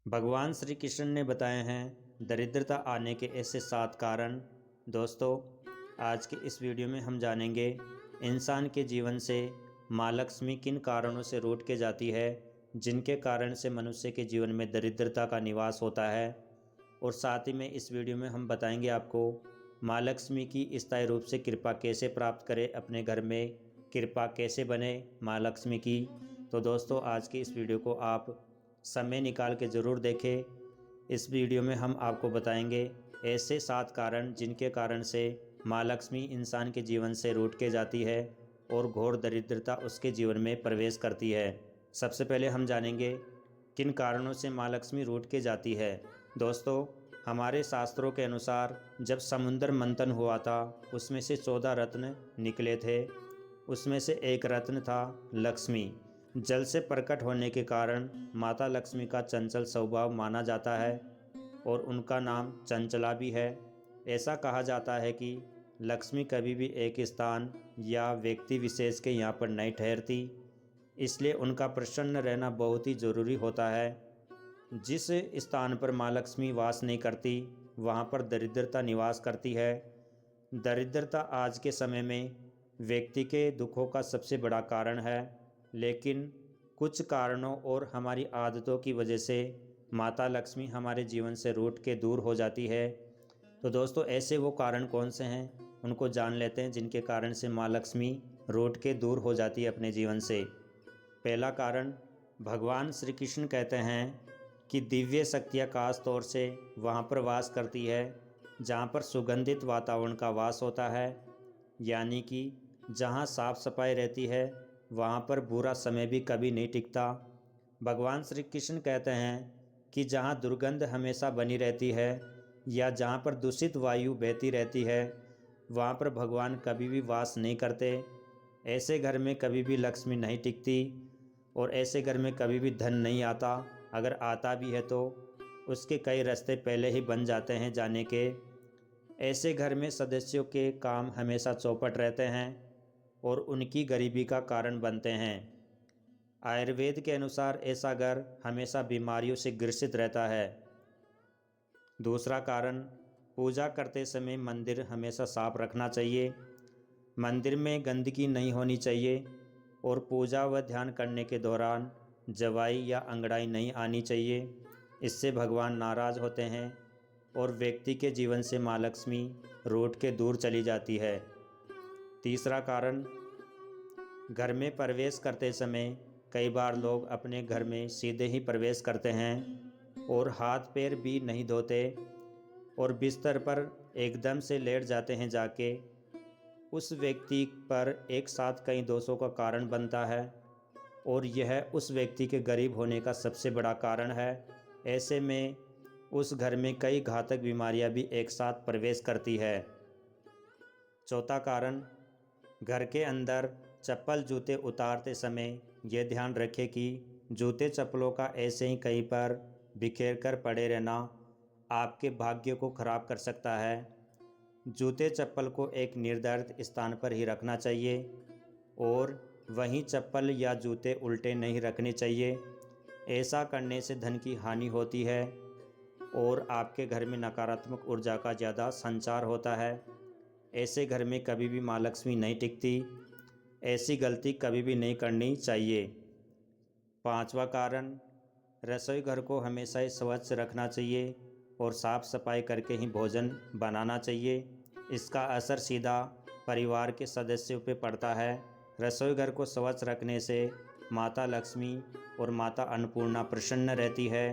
भगवान श्री कृष्ण ने बताए हैं दरिद्रता आने के ऐसे 7 कारण। दोस्तों, आज के इस वीडियो में हम जानेंगे इंसान के जीवन से माँ लक्ष्मी किन कारणों से रूठ के जाती है, जिनके कारण से मनुष्य के जीवन में दरिद्रता का निवास होता है। और साथ ही में इस वीडियो में हम बताएंगे आपको माँ लक्ष्मी की स्थायी रूप से कृपा कैसे प्राप्त करें, अपने घर में कृपा कैसे बने माँ लक्ष्मी की। तो दोस्तों, आज की इस वीडियो को आप समय निकाल के ज़रूर देखें। इस वीडियो में हम आपको बताएंगे ऐसे 7 कारण जिनके कारण से माँ लक्ष्मी इंसान के जीवन से रूठ के जाती है और घोर दरिद्रता उसके जीवन में प्रवेश करती है। सबसे पहले हम जानेंगे किन कारणों से माँ लक्ष्मी रूठ के जाती है। दोस्तों, हमारे शास्त्रों के अनुसार जब समुद्र मंथन हुआ था, उसमें से 14 रत्न निकले थे। उसमें से एक रत्न था लक्ष्मी। जल से प्रकट होने के कारण माता लक्ष्मी का चंचल स्वभाव माना जाता है और उनका नाम चंचला भी है। ऐसा कहा जाता है कि लक्ष्मी कभी भी एक स्थान या व्यक्ति विशेष के यहाँ पर नहीं ठहरती, इसलिए उनका प्रसन्न रहना बहुत ही ज़रूरी होता है। जिस स्थान पर माँ लक्ष्मी वास नहीं करती, वहाँ पर दरिद्रता निवास करती है। दरिद्रता आज के समय में व्यक्ति के दुखों का सबसे बड़ा कारण है, लेकिन कुछ कारणों और हमारी आदतों की वजह से माता लक्ष्मी हमारे जीवन से रूठ के दूर हो जाती है। तो दोस्तों, ऐसे वो कारण कौन से हैं, उनको जान लेते हैं जिनके कारण से माँ लक्ष्मी रूठ के दूर हो जाती है अपने जीवन से। पहला कारण, भगवान श्री कृष्ण कहते हैं कि दिव्य शक्तियाँ खास तौर से वहाँ पर वास करती है जहाँ पर सुगंधित वातावरण का वास होता है, यानी कि जहाँ साफ सफाई रहती है वहाँ पर बुरा समय भी कभी नहीं टिकता। भगवान श्री कृष्ण कहते हैं कि जहाँ दुर्गंध हमेशा बनी रहती है या जहाँ पर दूषित वायु बहती रहती है, वहाँ पर भगवान कभी भी वास नहीं करते। ऐसे घर में कभी भी लक्ष्मी नहीं टिकती और ऐसे घर में कभी भी धन नहीं आता। अगर आता भी है तो उसके कई रास्ते पहले ही बन जाते हैं जाने के। ऐसे घर में सदस्यों के काम हमेशा चौपट रहते हैं और उनकी गरीबी का कारण बनते हैं। आयुर्वेद के अनुसार ऐसा घर हमेशा बीमारियों से ग्रसित रहता है। दूसरा कारण, पूजा करते समय मंदिर हमेशा साफ रखना चाहिए। मंदिर में गंदगी नहीं होनी चाहिए और पूजा व ध्यान करने के दौरान जवाई या अंगड़ाई नहीं आनी चाहिए। इससे भगवान नाराज़ होते हैं और व्यक्ति के जीवन से माँ लक्ष्मी रूठ के दूर चली जाती है। तीसरा कारण, घर में प्रवेश करते समय कई बार लोग अपने घर में सीधे ही प्रवेश करते हैं और हाथ पैर भी नहीं धोते और बिस्तर पर एकदम से लेट जाते हैं जाके। उस व्यक्ति पर एक साथ कई दोषों का कारण बनता है और यह उस व्यक्ति के गरीब होने का सबसे बड़ा कारण है। ऐसे में उस घर में कई घातक बीमारियां भी एक साथ प्रवेश करती है। चौथा कारण, घर के अंदर चप्पल जूते उतारते समय यह ध्यान रखें कि जूते चप्पलों का ऐसे ही कहीं पर बिखेर कर पड़े रहना आपके भाग्य को खराब कर सकता है। जूते चप्पल को एक निर्धारित स्थान पर ही रखना चाहिए और वहीं चप्पल या जूते उल्टे नहीं रखने चाहिए। ऐसा करने से धन की हानि होती है और आपके घर में नकारात्मक ऊर्जा का ज़्यादा संचार होता है। ऐसे घर में कभी भी माँ लक्ष्मी नहीं टिकती। ऐसी गलती कभी भी नहीं करनी चाहिए। पांचवा कारण, रसोई घर को हमेशा ही स्वच्छ रखना चाहिए और साफ़ सफाई करके ही भोजन बनाना चाहिए। इसका असर सीधा परिवार के सदस्यों पर पड़ता है। रसोई घर को स्वच्छ रखने से माता लक्ष्मी और माता अन्नपूर्णा प्रसन्न रहती है।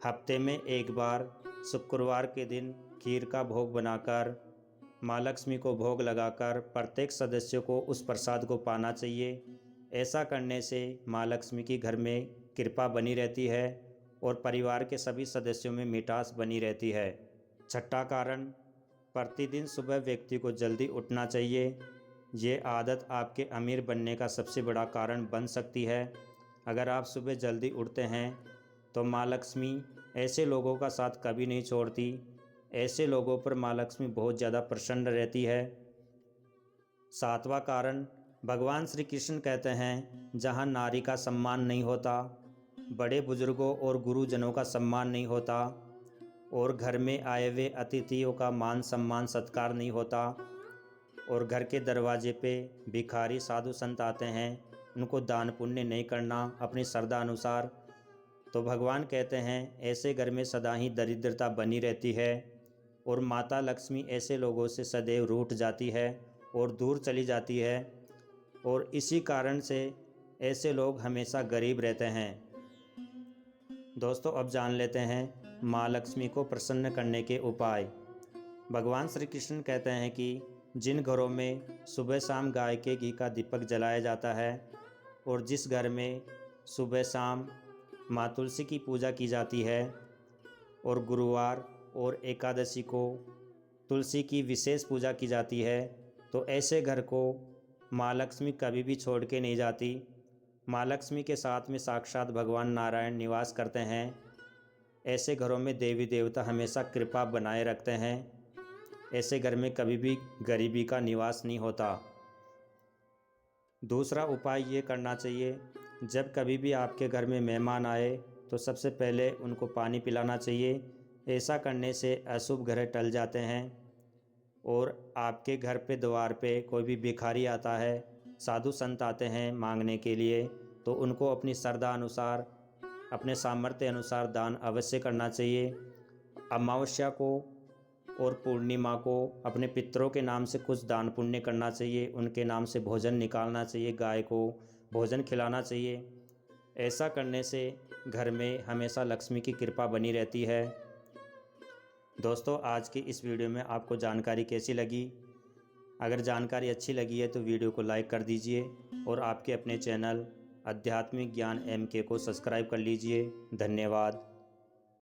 हफ्ते में एक बार शुक्रवार के दिन खीर का भोग बनाकर माँ लक्ष्मी को भोग लगाकर प्रत्येक सदस्य को उस प्रसाद को पाना चाहिए। ऐसा करने से माँ लक्ष्मी की घर में कृपा बनी रहती है और परिवार के सभी सदस्यों में मिठास बनी रहती है। छठा कारण, प्रतिदिन सुबह व्यक्ति को जल्दी उठना चाहिए। ये आदत आपके अमीर बनने का सबसे बड़ा कारण बन सकती है। अगर आप सुबह जल्दी उठते हैं तो माँ लक्ष्मी ऐसे लोगों का साथ कभी नहीं छोड़ती। ऐसे लोगों पर माँ लक्ष्मी बहुत ज़्यादा प्रसन्न रहती है। सातवां कारण, भगवान श्री कृष्ण कहते हैं जहाँ नारी का सम्मान नहीं होता बड़े बुजुर्गों और गुरुजनों का सम्मान नहीं होता और घर में आए हुए अतिथियों का मान सम्मान सत्कार नहीं होता और घर के दरवाजे पे भिखारी साधु संत आते हैं, उनको दान पुण्य नहीं करना अपनी श्रद्धा अनुसार, तो भगवान कहते हैं ऐसे घर में सदा ही दरिद्रता बनी रहती है और माता लक्ष्मी ऐसे लोगों से सदैव रूठ जाती है और दूर चली जाती है और इसी कारण से ऐसे लोग हमेशा गरीब रहते हैं। दोस्तों, अब जान लेते हैं माँ लक्ष्मी को प्रसन्न करने के उपाय। भगवान श्री कृष्ण कहते हैं कि जिन घरों में सुबह शाम गाय के घी का दीपक जलाया जाता है और जिस घर में सुबह शाम माँ तुलसी की पूजा की जाती है और गुरुवार और एकादशी को तुलसी की विशेष पूजा की जाती है, तो ऐसे घर को माँ लक्ष्मी कभी भी छोड़ के नहीं जाती। माँ लक्ष्मी के साथ में साक्षात भगवान नारायण निवास करते हैं। ऐसे घरों में देवी देवता हमेशा कृपा बनाए रखते हैं। ऐसे घर में कभी भी गरीबी का निवास नहीं होता। दूसरा उपाय ये करना चाहिए, जब कभी भी आपके घर में मेहमान आए तो सबसे पहले उनको पानी पिलाना चाहिए। ऐसा करने से अशुभ ग्रह टल जाते हैं और आपके घर पे द्वार पे कोई भी भिखारी आता है, साधु संत आते हैं मांगने के लिए, तो उनको अपनी श्रद्धा अनुसार अपने सामर्थ्य अनुसार दान अवश्य करना चाहिए। अमावस्या को और पूर्णिमा को अपने पितरों के नाम से कुछ दान पुण्य करना चाहिए, उनके नाम से भोजन निकालना चाहिए, गाय को भोजन खिलाना चाहिए। ऐसा करने से घर में हमेशा लक्ष्मी की कृपा बनी रहती है। दोस्तों, आज की इस वीडियो में आपको जानकारी कैसी लगी? अगर जानकारी अच्छी लगी है तो वीडियो को लाइक कर दीजिए और आपके अपने चैनल आध्यात्मिक ज्ञान MK को सब्सक्राइब कर लीजिए। धन्यवाद।